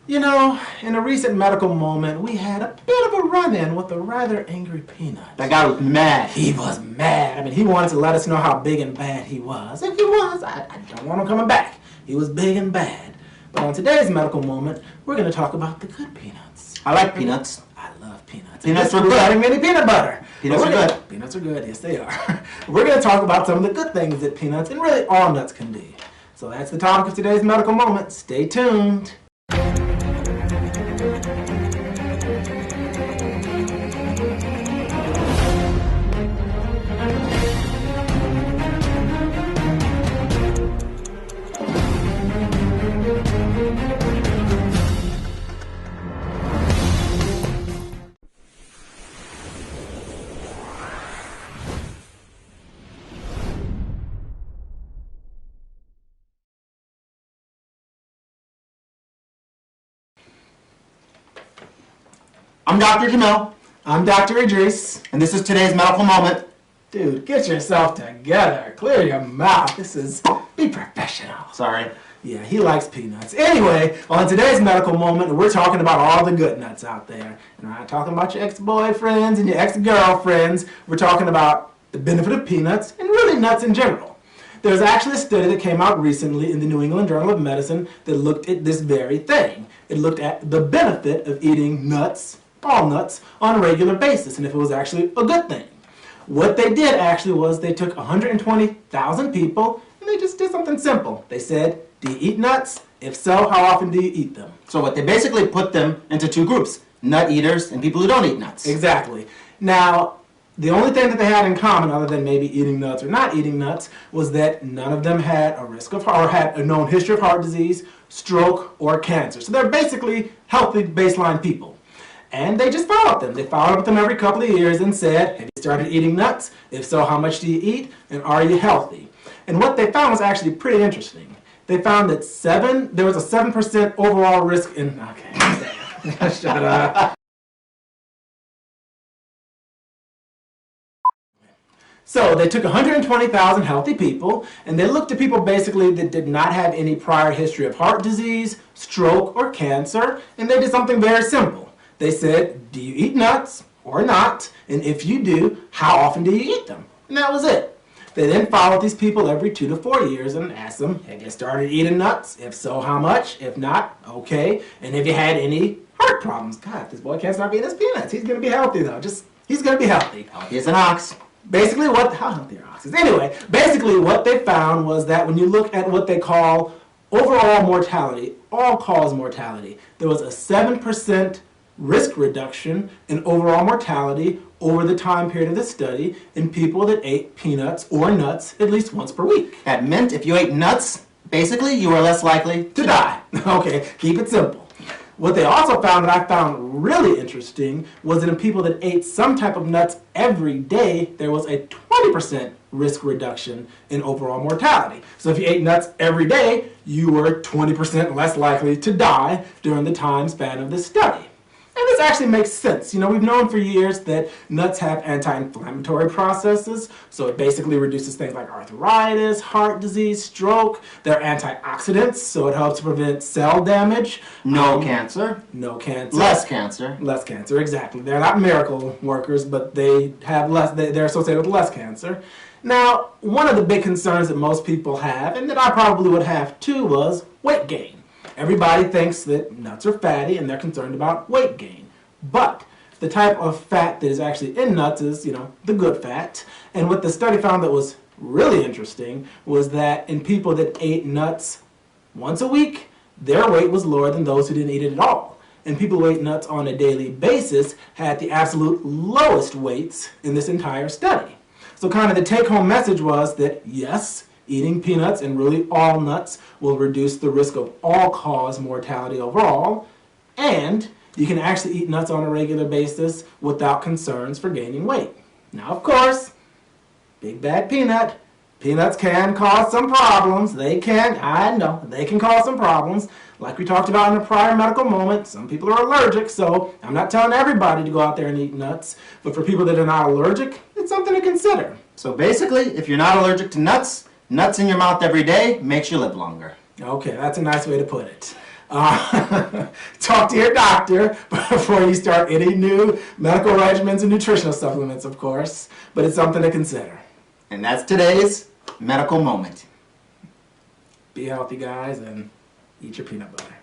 You know, in a recent medical moment, we had a bit of a run-in with a rather angry Peanut. That guy was mad. He was mad. I mean, he wanted to let us know how big and bad he was. If he was, I don't want him coming back. He was big and bad. But on today's medical moment, we're going to talk about the good peanuts. I like peanuts. I love peanuts. Peanuts are good. good. Mini peanut butter. Peanuts are good. Peanuts are good. Yes, they are. We're going to talk about some of the good things that peanuts and really all nuts can be. So that's the topic of today's medical moment. Stay tuned. I'm Dr. Jamil, I'm Dr. Idris. and this is today's medical moment. Dude, get yourself together. Clear your mouth. Be professional. Sorry. Yeah, he likes peanuts. Anyway, on today's medical moment, we're talking about all the good nuts out there. And we're not talking about your ex-boyfriends and your ex-girlfriends. We're talking about the benefit of peanuts and really nuts in general. There's actually a study that came out recently in the New England Journal of Medicine that looked at this very thing. It looked at the benefit of eating nuts, all nuts, on a regular basis, and if it was actually a good thing. What they did actually was they took 120,000 people and they just did something simple. They said, do you eat nuts? If so, how often do you eat them? So what they basically put them into two groups, nut eaters and people who don't eat nuts. Exactly. Now, the only thing that they had in common, other than maybe eating nuts or not eating nuts, was that none of them had a risk of or had a known history of heart disease, stroke, or cancer. So they're basically healthy baseline people. And they just followed them. They followed up with them every couple of years and said, have you started eating nuts? If so, how much do you eat? And are you healthy? And what they found was actually pretty interesting. They found that there was a 7% overall risk in, okay, shut up. So they took 120,000 healthy people and they looked at people basically that did not have any prior history of heart disease, stroke, or cancer, and they did something very simple. They said, do you eat nuts or not? And if you do, how often do you eat them? And that was it. They then followed these people every 2 to 4 years and asked them, have you started eating nuts? If so, how much? If not, okay. And have you had any heart problems? God, this boy can't stop eating his peanuts. He's going to be healthy though. He's going to be healthy. Healthy as an ox. Basically how healthy are oxes? Anyway, basically what they found was that when you look at what they call overall mortality, all-cause mortality, there was a 7% risk reduction in overall mortality over the time period of the study in people that ate peanuts or nuts at least once per week. That meant if you ate nuts, basically you were less likely To die. Okay, keep it simple. What they also found that I found really interesting was that in people that ate some type of nuts every day, there was a 20% risk reduction in overall mortality. So if you ate nuts every day, you were 20% less likely to die during the time span of this study. And this actually makes sense. You know, we've known for years that nuts have anti-inflammatory processes, so it basically reduces things like arthritis, heart disease, stroke. They're antioxidants, so it helps prevent cell damage. no cancer. No cancer. Less cancer. Less cancer, exactly. They're not miracle workers, but they have less. They're associated with less cancer. Now, one of the big concerns that most people have, and that I probably would have too, was weight gain. Everybody thinks that nuts are fatty and they're concerned about weight gain. But the type of fat that is actually in nuts is, the good fat. And what the study found that was really interesting was that in people that ate nuts once a week, their weight was lower than those who didn't eat it at all. And people who ate nuts on a daily basis had the absolute lowest weights in this entire study. So kind of the take-home message was that, yes, eating peanuts and really all nuts will reduce the risk of all-cause mortality overall, and you can actually eat nuts on a regular basis without concerns for gaining weight. Now, of course, big bad peanut, peanuts can cause some problems. They can cause some problems. Like we talked about in a prior medical moment, some people are allergic, so I'm not telling everybody to go out there and eat nuts, but for people that are not allergic, it's something to consider. So basically, if you're not allergic to nuts, nuts in your mouth every day makes you live longer. Okay, that's a nice way to put it. Talk to your doctor before you start any new medical regimens and nutritional supplements, of course, but it's something to consider. And that's today's medical moment. Be healthy, guys, and eat your peanut butter.